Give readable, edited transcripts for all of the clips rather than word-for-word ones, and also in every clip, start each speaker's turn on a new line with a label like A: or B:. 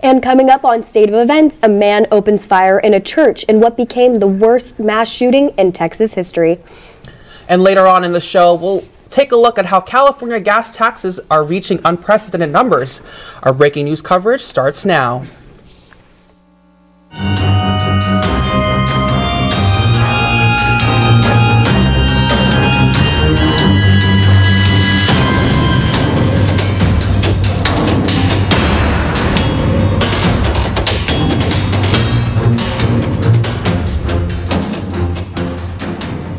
A: And coming up on State of Events, a man opens fire in a church in what became the worst mass shooting in Texas history.
B: And later on in the show, we'll take a look at how California gas taxes are reaching unprecedented numbers. Our breaking news coverage starts now.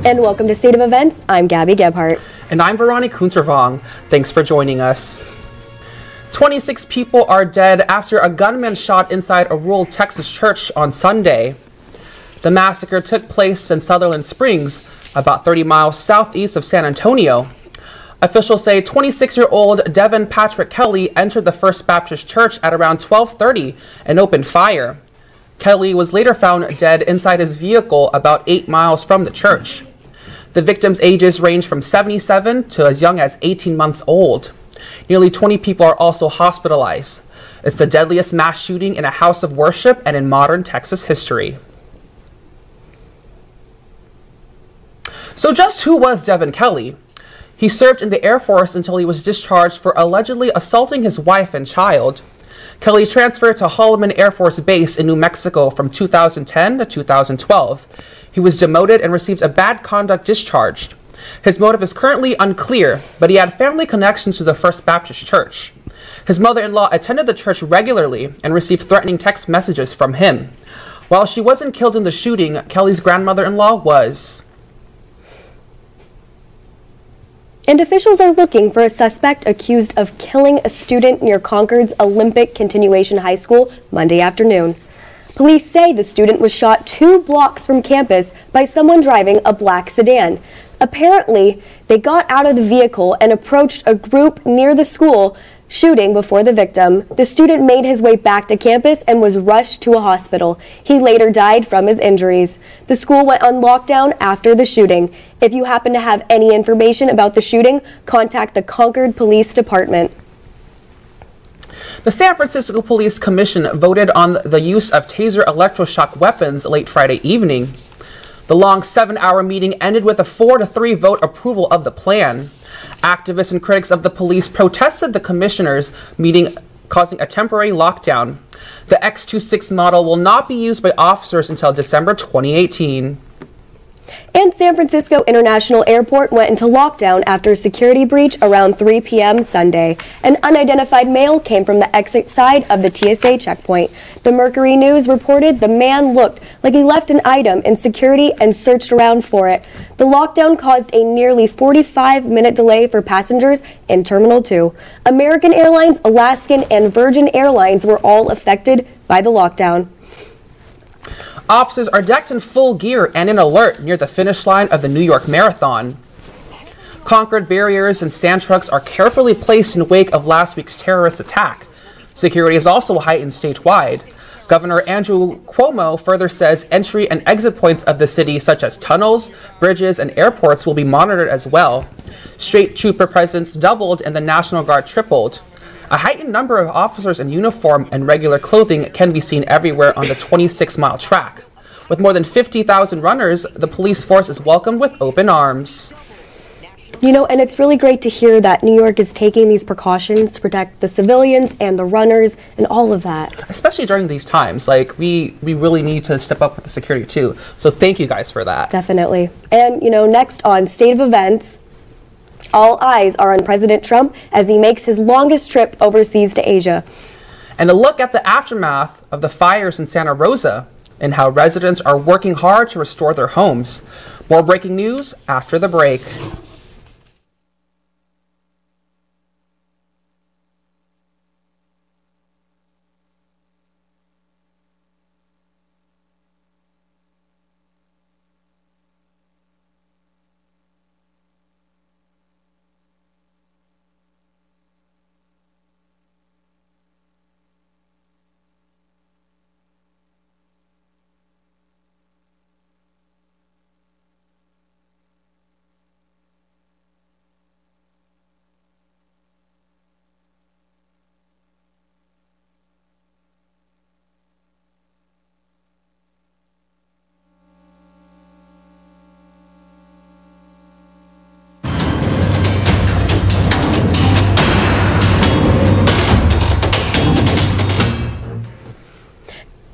A: And welcome to State of Events. I'm Gabby Gebhardt.
B: And I'm Veronica Kunzervong. Thanks for joining us. 26 people are dead after a gunman shot inside a rural Texas church on Sunday. The massacre took place in Sutherland Springs, about 30 miles southeast of San Antonio. Officials say 26-year-old Devin Patrick Kelly entered the First Baptist Church at around 12:30 and opened fire. Kelly was later found dead inside his vehicle about 8 miles from the church. The victims' ages range from 77 to as young as 18 months old. Nearly 20 people are also hospitalized. It's the deadliest mass shooting in a house of worship and in modern Texas history. So just who was Devin Kelly? He served in the Air Force until he was discharged for allegedly assaulting his wife and child. Kelly transferred to Holloman Air Force Base in New Mexico from 2010 to 2012. He was demoted and received a bad conduct discharge. His motive is currently unclear, but he had family connections to the First Baptist Church. His mother-in-law attended the church regularly and received threatening text messages from him. While she wasn't killed in the shooting, Kelly's grandmother-in-law was.
A: And officials are looking for a suspect accused of killing a student near Concord's Olympic Continuation High School Monday afternoon. Police say the student was shot 2 blocks from campus by someone driving a black sedan. Apparently, they got out of the vehicle and approached a group near the school shooting before the victim. The student made his way back to campus and was rushed to a hospital. He later died from his injuries. The school went on lockdown after the shooting. If you happen to have any information about the shooting, contact the Concord Police Department.
B: The San Francisco Police Commission voted on the use of taser electroshock weapons late Friday evening. The long 7-hour meeting ended with a 4-3 vote approval of the plan. Activists and critics of the police protested the commissioners' meeting, causing a temporary lockdown. The X26 model will not be used by officers until December 2018.
A: And San Francisco International Airport went into lockdown after a security breach around 3 p.m. Sunday. An unidentified male came from the exit side of the TSA checkpoint. The Mercury News reported the man looked like he left an item in security and searched around for it. The lockdown caused a nearly 45-minute delay for passengers in Terminal 2. American Airlines, Alaskan, and Virgin Airlines were all affected by the lockdown.
B: Officers are decked in full gear and in alert near the finish line of the New York Marathon. Concrete barriers and sand trucks are carefully placed in the wake of last week's terrorist attack. Security is also heightened statewide. Governor Andrew Cuomo further says entry and exit points of the city, such as tunnels, bridges, and airports, will be monitored as well. State trooper presence doubled and the National Guard tripled. A heightened number of officers in uniform and regular clothing can be seen everywhere on the 26-mile track. With more than 50,000 runners, the police force is welcomed with open arms.
A: You know, and it's really great to hear that New York is taking these precautions to protect the civilians and the runners and all of that.
B: Especially during these times. Like, we really need to step up with the security, too. So thank you guys for that.
A: Definitely. And, you know, next on State of Events, all eyes are on President Trump as he makes his longest trip overseas to Asia.
B: And a look at the aftermath of the fires in Santa Rosa and how residents are working hard to restore their homes. More breaking news after the break.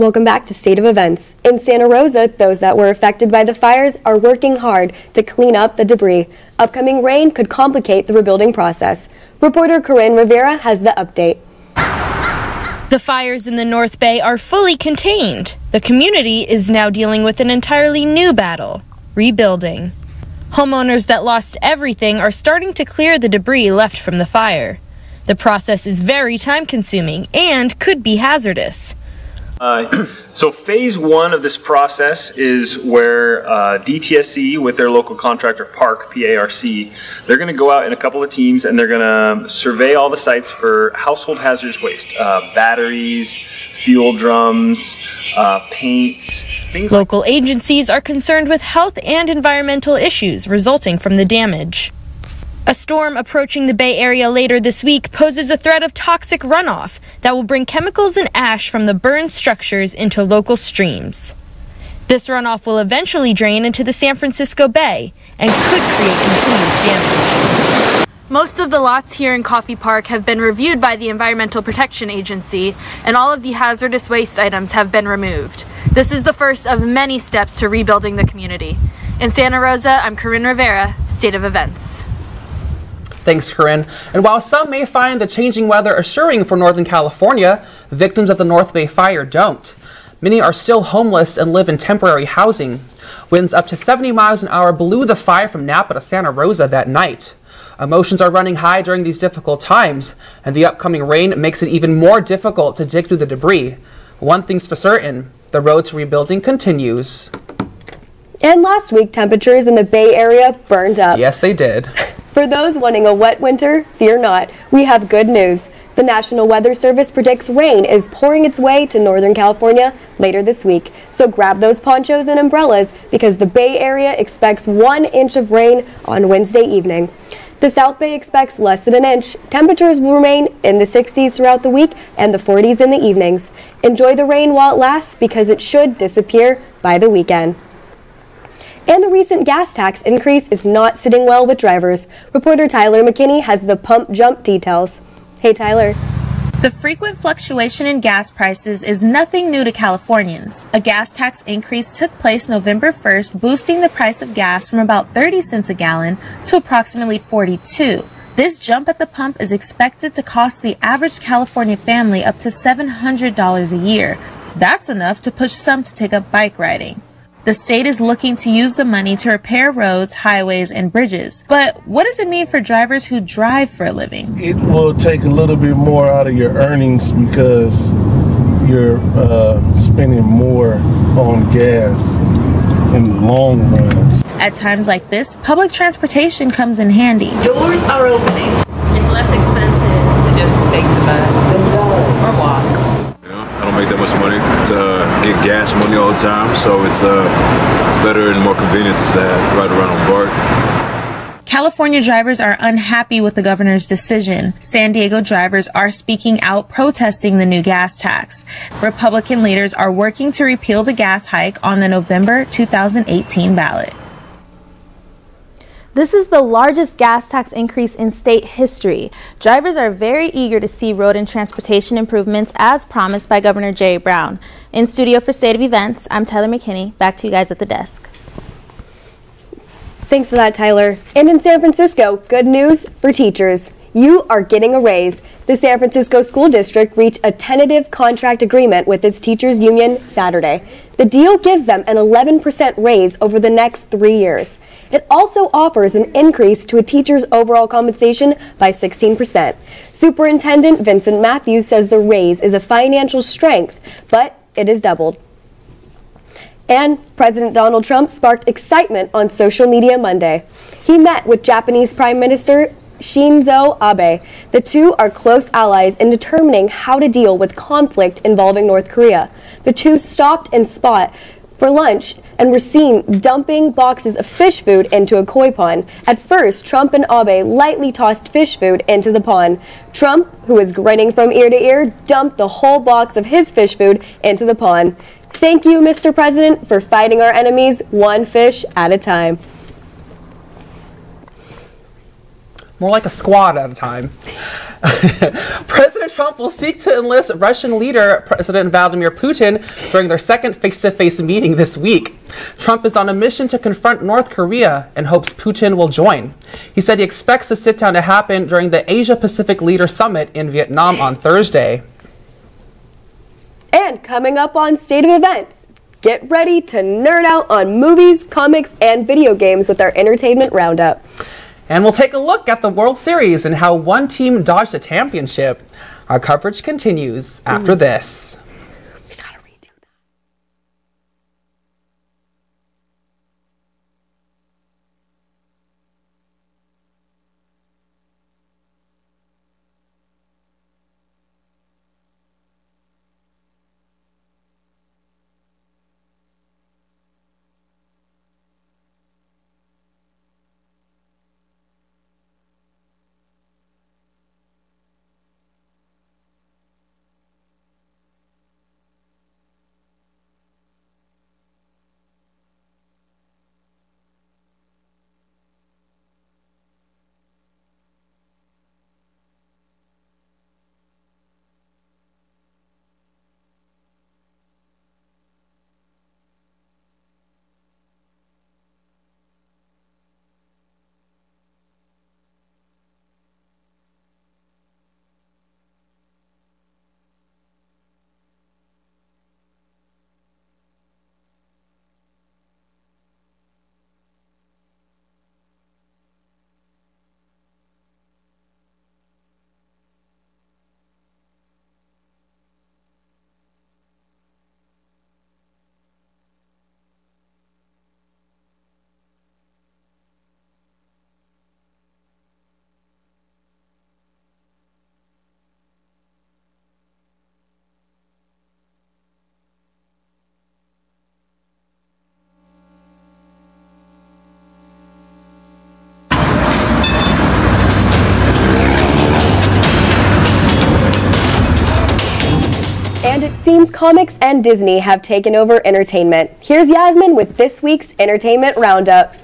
A: Welcome back to State of Events. In Santa Rosa, those that were affected by the fires are working hard to clean up the debris. Upcoming rain could complicate the rebuilding process. Reporter Corinne Rivera has the update.
C: The fires in the North Bay are fully contained. The community is now dealing with an entirely new battle, rebuilding. Homeowners that lost everything are starting to clear the debris left from the fire. The process is very time-consuming and could be hazardous.
D: So phase one of this process is where DTSC with their local contractor PARC, P-A-R-C, they're going to go out in a couple of teams and they're going to survey all the sites for household hazardous waste, batteries, fuel drums, paints, things like that.
C: Local agencies are concerned with health and environmental issues resulting from the damage. A storm approaching the Bay Area later this week poses a threat of toxic runoff that will bring chemicals and ash from the burned structures into local streams. This runoff will eventually drain into the San Francisco Bay and could create continuous damage. Most of the lots here in Coffey Park have been reviewed by the Environmental Protection Agency, and all of the hazardous waste items have been removed. This is the first of many steps to rebuilding the community. In Santa Rosa, I'm Corinne Rivera, State of Events.
B: Thanks, Corinne. And while some may find the changing weather assuring for Northern California, victims of the North Bay fire don't. Many are still homeless and live in temporary housing. Winds up to 70 miles an hour blew the fire from Napa to Santa Rosa that night. Emotions are running high during these difficult times, and the upcoming rain makes it even more difficult to dig through the debris. One thing's for certain, the road to rebuilding continues.
A: And last week, temperatures in the Bay Area burned up.
B: Yes, they did.
A: For those wanting a wet winter, fear not. We have good news. The National Weather Service predicts rain is pouring its way to Northern California later this week. So grab those ponchos and umbrellas because the Bay Area expects 1 inch of rain on Wednesday evening. The South Bay expects less than an inch. Temperatures will remain in the 60s throughout the week and the 40s in the evenings. Enjoy the rain while it lasts because it should disappear by the weekend. And the recent gas tax increase is not sitting well with drivers. Reporter Tyler McKinney has the pump jump details. Hey, Tyler.
E: The frequent fluctuation in gas prices is nothing new to Californians. A gas tax increase took place November 1st, boosting the price of gas from about 30 cents a gallon to approximately 42. This jump at the pump is expected to cost the average California family up to $700 a year. That's enough to push some to take up bike riding. The state is looking to use the money to repair roads, highways, and bridges. But what does it mean for drivers who drive for a living?
F: It will take a little bit more out of your earnings because you're spending more on gas in the long run.
E: At times like this, public transportation comes in handy.
G: Doors are opening. It's less expensive to just take the bus or walk.
H: I don't make that much money to get gas money all the time, so it's better and more convenient to ride around on BART.
E: California drivers are unhappy with the governor's decision. San Diego drivers are speaking out protesting the new gas tax. Republican leaders are working to repeal the gas hike on the November 2018 ballot.
I: This is the largest gas tax increase in state history. Drivers are very eager to see road and transportation improvements as promised by Governor Jerry Brown. In studio for State of Events, I'm Tyler McKinney. Back to you guys at the desk.
A: Thanks for that, Tyler. And in San Francisco, good news for teachers. You are getting a raise. The San Francisco School District reached a tentative contract agreement with its teachers union Saturday. The deal gives them an 11% raise over the next 3 years. It also offers an increase to a teacher's overall compensation by 16%. Superintendent Vincent Matthews says the raise is a financial strength, but it is doubled. And President Donald Trump sparked excitement on social media Monday. He met with Japanese Prime Minister Shinzo Abe. The two are close allies in determining how to deal with conflict involving North Korea. The two stopped in Spot for lunch and were seen dumping boxes of fish food into a koi pond. At first, Trump and Abe lightly tossed fish food into the pond. Trump, who was grinning from ear to ear, dumped the whole box of his fish food into the pond. Thank you, Mr. President, for fighting our enemies one fish at a time.
B: More like a squad at a time. President Trump will seek to enlist Russian leader President Vladimir Putin during their second face-to-face meeting this week. Trump is on a mission to confront North Korea and hopes Putin will join. He said he expects the sit-down to happen during the Asia-Pacific Leader Summit in Vietnam on Thursday.
A: And coming up on State of Events, get ready to nerd out on movies, comics, and video games with our entertainment roundup.
B: And we'll take a look at the World Series and how one team dodged a championship. Our coverage continues after this.
A: We gotta redo that. And it seems comics and Disney have taken over entertainment. Here's Yasmin with this week's Entertainment Roundup.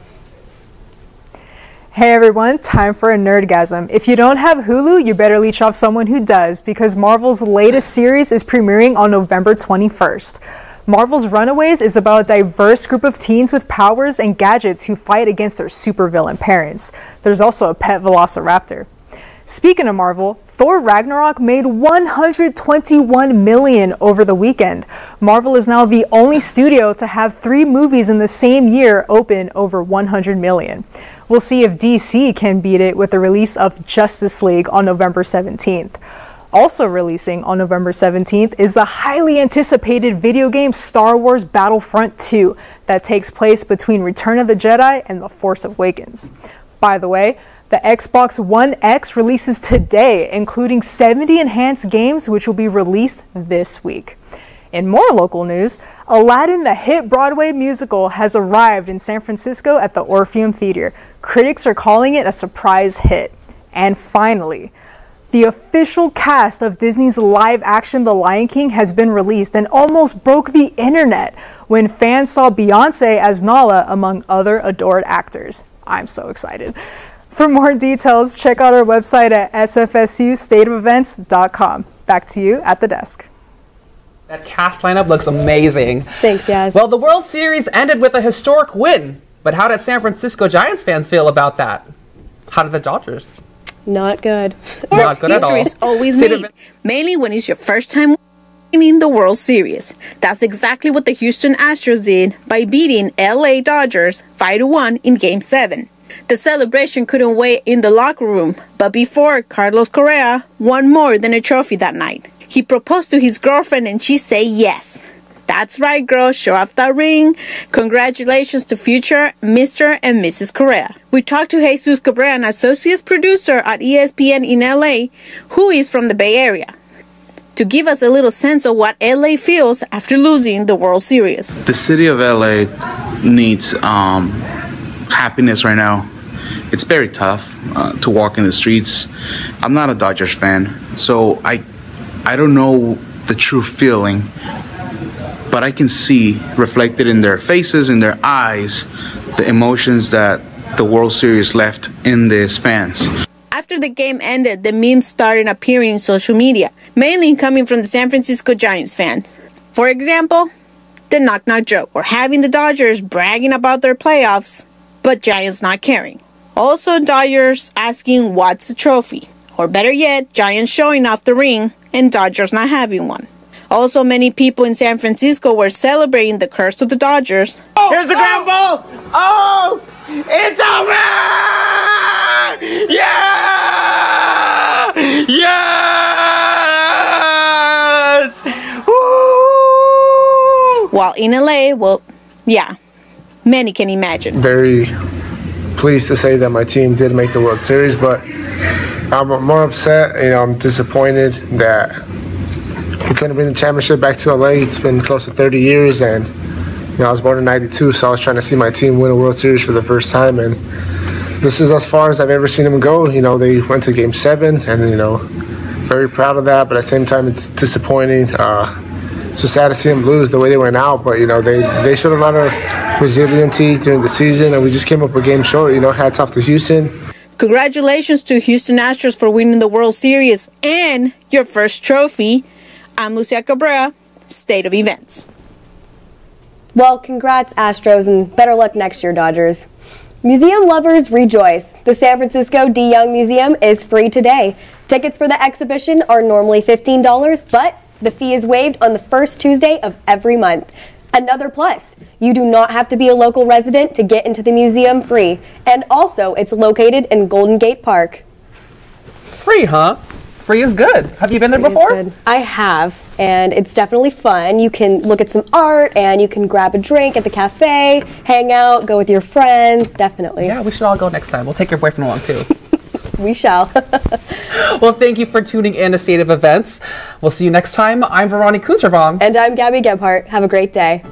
J: Hey everyone, time for a nerdgasm. If you don't have Hulu, you better leech off someone who does, because Marvel's latest series is premiering on November 21st. Marvel's Runaways is about a diverse group of teens with powers and gadgets who fight against their supervillain parents. There's also a pet velociraptor. Speaking of Marvel, Thor Ragnarok made $121 million over the weekend. Marvel is now the only studio to have 3 movies in the same year open over $100 million. We'll see if DC can beat it with the release of Justice League on November 17th. Also releasing on November 17th is the highly anticipated video game Star Wars Battlefront 2 that takes place between Return of the Jedi and The Force Awakens. By the way, the Xbox One X releases today, including 70 enhanced games which will be released this week. In more local news, Aladdin, the hit Broadway musical, has arrived in San Francisco at the Orpheum Theater. Critics are calling it a surprise hit. And finally, the official cast of Disney's live-action The Lion King has been released and almost broke the internet when fans saw Beyoncé as Nala among other adored actors. I'm so excited. For more details, check out our website at sfsustateofevents.com. Back to you at the desk.
B: That cast lineup looks amazing.
A: Thanks, Yaz.
B: Well, the World Series ended with a historic win, but how did San Francisco Giants fans feel about that? How did the Dodgers?
A: Not good.
B: Not good at all.
K: History is always made, mainly when it's your first time winning the World Series. That's exactly what the Houston Astros did by beating LA Dodgers 5-1 in Game 7. The celebration couldn't wait in the locker room, but before Carlos Correa won more than a trophy that night. He proposed to his girlfriend and she said yes. That's right, girl, show off that ring. Congratulations to future Mr. and Mrs. Correa. We talked to Jesus Cabrera, an associate producer at ESPN in LA, who is from the Bay Area, to give us a little sense of what LA feels after losing the World Series.
L: The city of LA needs happiness right now. It's very tough to walk in the streets. I'm not a Dodgers fan, so I don't know the true feeling, but I can see reflected in their faces, in their eyes, the emotions that the World Series left in these fans.
K: After the game ended, the memes started appearing in social media, mainly coming from the San Francisco Giants fans. For example, the knock knock joke, or having the Dodgers bragging about their playoffs, but Giants not caring. Also, Dodgers asking what's the trophy, or better yet, Giants showing off the ring and Dodgers not having one. Also, many people in San Francisco were celebrating the curse of the Dodgers.
M: Here's the ground ball! Oh! It's over! Yeah! Yes! Woo!
K: While in LA, well, yeah, many can imagine.
N: Very pleased to say that my team did make the World Series, but I'm more upset. I'm disappointed that we couldn't bring the championship back to LA. It's been close to 30 years, and I was born in '92, so I was trying to see my team win a World Series for the first time, and this is as far as I've ever seen them go. They went to Game 7, and very proud of that, but at the same time, it's disappointing. It's just sad to see them lose the way they went out, but they showed a lot of resiliency during the season, and we just came up a game short. Hats off to Houston.
K: Congratulations to Houston Astros for winning the World Series and your first trophy. I'm Lucia Cabrera, State of Events.
A: Well, congrats, Astros, and better luck next year, Dodgers. Museum lovers rejoice. The San Francisco De Young Museum is free today. Tickets for the exhibition are normally $15, but the fee is waived on the first Tuesday of every month. Another plus, you do not have to be a local resident to get into the museum free. And also, it's located in Golden Gate Park.
B: Free, huh? Free is good. Have you been there before?
A: I have, and it's definitely fun. You can look at some art, and you can grab a drink at the cafe, hang out, go with your friends, definitely.
B: Yeah, we should all go next time. We'll take your boyfriend along, too.
A: We shall.
B: Well, thank you for tuning in to State of Events. We'll see you next time. I'm Veronica Kunzervong.
A: And I'm Gabby Gebhardt. Have a great day.